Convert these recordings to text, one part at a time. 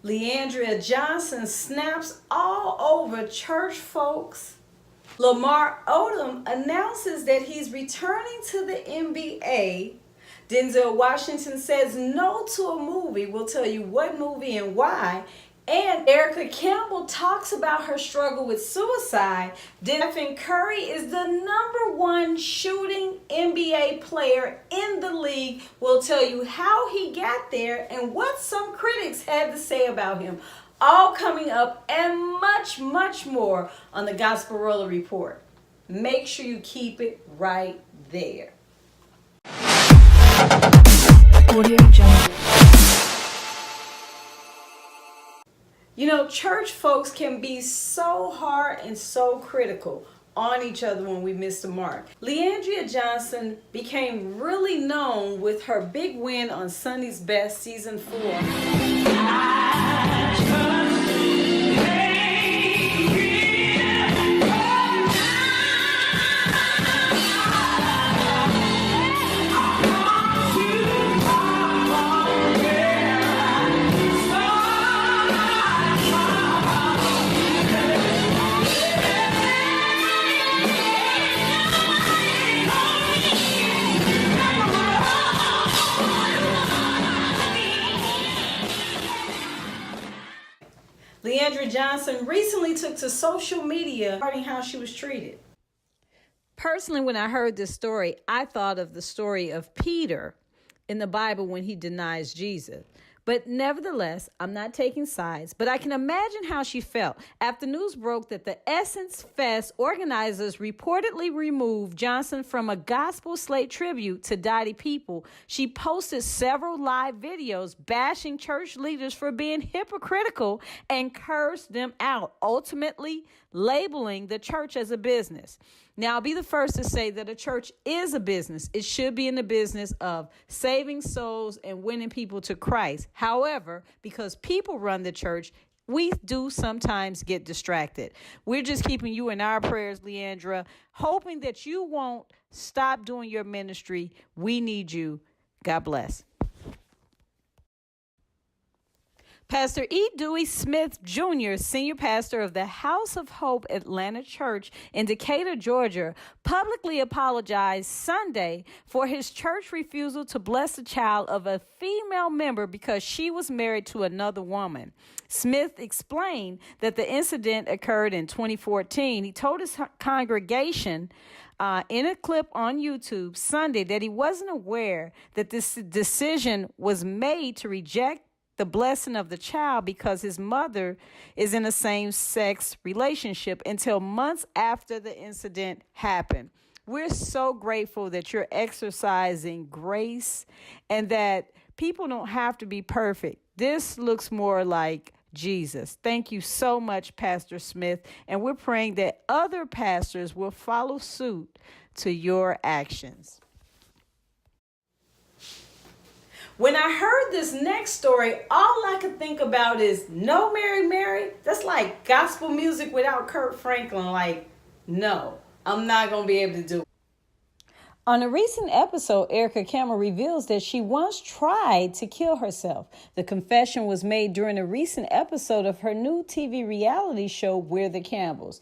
Leandria Johnson snaps all over church folks. Lamar Odom announces that he's returning to the NBA. Denzel Washington says no to a movie. We'll tell you what movie and why. And Erica Campbell talks about her struggle with suicide. Stephen Curry is the #1 shooting NBA player in the league. We'll tell you how he got there and what some critics had to say about him. All coming up and much, much more on the Gospel Rollas Report. Make sure you keep it right there. Audio Jungle. You know, church folks can be so hard and so critical on each other when we miss the mark. Leandria Johnson became really known with her big win on Sunday's Best Season 4. Leandria Johnson recently took to social media regarding how she was treated. Personally, when I heard this story, I thought of the story of Peter in the Bible when he denies Jesus. But nevertheless, I'm not taking sides, but I can imagine how she felt after news broke that the Essence Fest organizers reportedly removed Johnson from a gospel slate tribute to Dottie people. She posted several live videos bashing church leaders for being hypocritical and cursed them out, ultimately labeling the church as a business. Now, I'll be the first to say that a church is a business. It should be in the business of saving souls and winning people to Christ. However, because people run the church, we do sometimes get distracted. We're just keeping you in our prayers, Leandra, hoping that you won't stop doing your ministry. We need you. God bless. Pastor E. Dewey Smith Jr., senior pastor of the House of Hope Atlanta Church in Decatur, Georgia, publicly apologized Sunday for his church refusal to bless the child of a female member because she was married to another woman. Smith explained that the incident occurred in 2014. He told his congregation in a clip on YouTube Sunday that he wasn't aware that this decision was made to reject the blessing of the child because his mother is in a same-sex relationship until months after the incident happened. We're so grateful that you're exercising grace and that people don't have to be perfect. This looks more like Jesus. Thank you so much, Pastor Smith. And we're praying that other pastors will follow suit to your actions. When I heard this next story, all I could think about is No Mary Mary. That's like gospel music without Kurt Franklin. Like, no, I'm not going to be able to do it. On a recent episode, Erica Campbell reveals that she once tried to kill herself. The confession was made during a recent episode of her new TV reality show, We're the Campbells.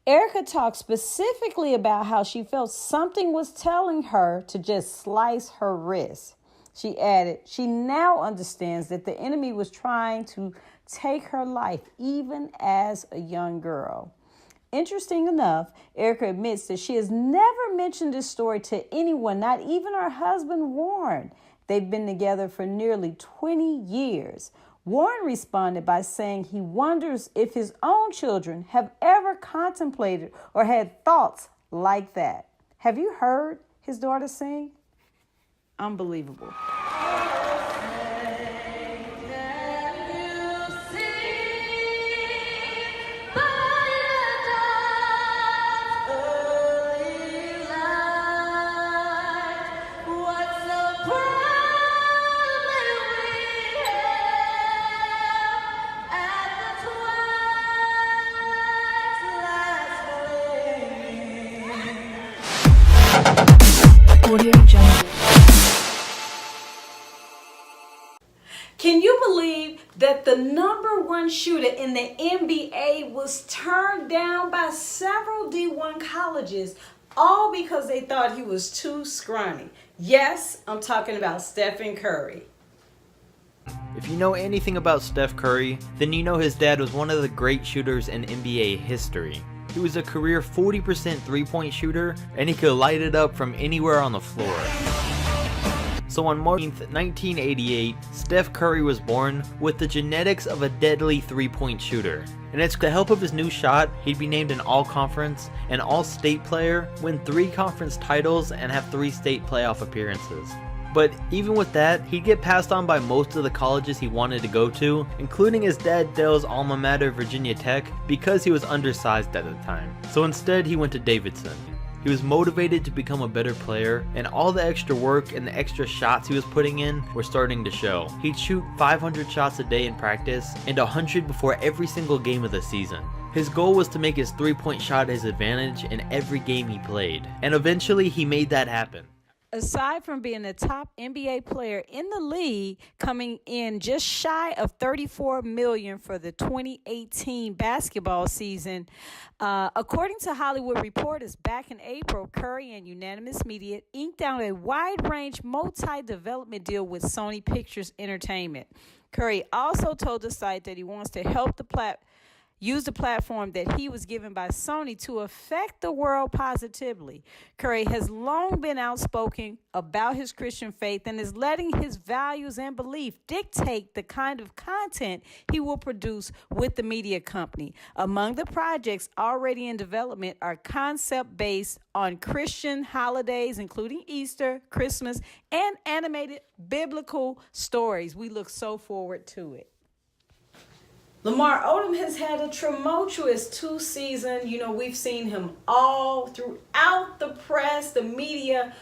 Erica talked specifically about how she felt something was telling her to just slice her wrist. She added, she now understands that the enemy was trying to take her life, even as a young girl. Interesting enough, Erica admits that she has never mentioned this story to anyone, not even her husband, Warren. They've been together for nearly 20 years. Warren responded by saying he wonders if his own children have ever contemplated or had thoughts like that. Have you heard his daughter sing? Unbelievable. Audio Jungle. Can you believe that the number one shooter in the NBA was turned down by several D1 colleges, all because they thought he was too scrawny. Yes, I'm talking about Stephen Curry. If you know anything about Steph Curry, then you know his dad was one of the great shooters in NBA history. He was a career 40% three-point shooter, and he could light it up from anywhere on the floor. So on March 1988, Steph Curry was born with the genetics of a deadly three-point shooter. And it's with the help of his new shot, he'd be named an all-conference and all-state player, win 3 conference titles, and have 3 state playoff appearances. But even with that, he'd get passed on by most of the colleges he wanted to go to, including his dad Dale's alma mater, Virginia Tech, because he was undersized at the time. So instead, he went to Davidson. He was motivated to become a better player, and all the extra work and the extra shots he was putting in were starting to show. He'd shoot 500 shots a day in practice, and 100 before every single game of the season. His goal was to make his three-point shot his advantage in every game he played, and eventually he made that happen. Aside from being the top NBA player in the league, coming in just shy of $34 million for the 2018 basketball season, according to Hollywood Reporters, back in April, Curry and Unanimous Media inked out a wide-range multi-development deal with Sony Pictures Entertainment. Curry also told the site that he wants to help use the platform that he was given by Sony to affect the world positively. Curry has long been outspoken about his Christian faith and is letting his values and belief dictate the kind of content he will produce with the media company. Among the projects already in development are concepts based on Christian holidays, including Easter, Christmas, and animated biblical stories. We look so forward to it. Lamar Odom has had a tumultuous 2 seasons. We've seen him all throughout the press, the media.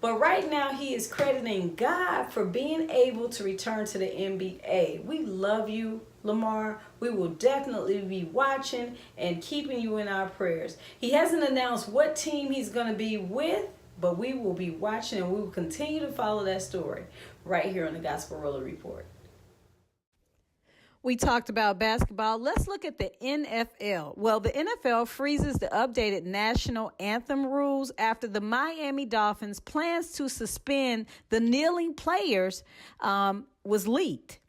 But right now he is crediting God for being able to return to the NBA. We love you, Lamar. We will definitely be watching and keeping you in our prayers. He hasn't announced what team he's going to be with, but we will be watching and we will continue to follow that story right here on the Gospel Rollas Report. We talked about basketball. Let's look at the NFL. Well, the NFL freezes the updated national anthem rules after the Miami Dolphins' plans to suspend the kneeling players was leaked.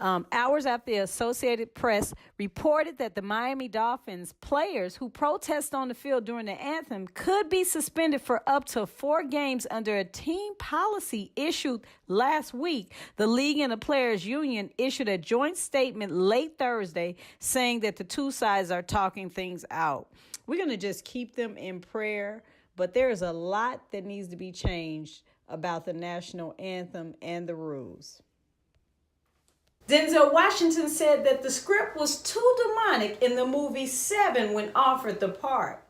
Hours after the Associated Press reported that the Miami Dolphins players who protest on the field during the anthem could be suspended for up to 4 games under a team policy issued last week, the league and the players' union issued a joint statement late Thursday saying that the two sides are talking things out. We're going to just keep them in prayer, but there is a lot that needs to be changed about the national anthem and the rules. Denzel Washington said that the script was too demonic in the movie Seven when offered the part.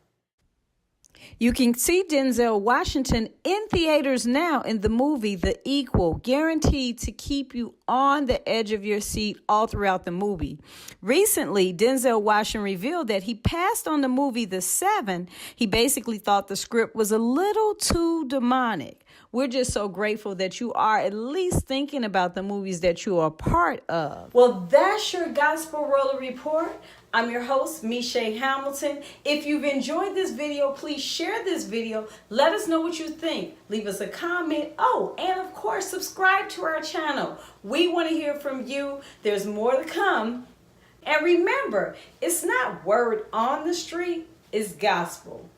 You can see Denzel Washington in theaters now in the movie The Equal, guaranteed to keep you on the edge of your seat all throughout the movie. Recently, Denzel Washington revealed that he passed on the movie The Seven. He basically thought the script was a little too demonic. We're just so grateful that you are at least thinking about the movies that you are part of. Well, that's your Gospel Rollas Report. I'm your host, Michelle Hamilton. If you've enjoyed this video, please share this video. Let us know what you think. Leave us a comment. Oh, and of course, subscribe to our channel. We want to hear from you. There's more to come. And remember, it's not word on the street, it's gospel.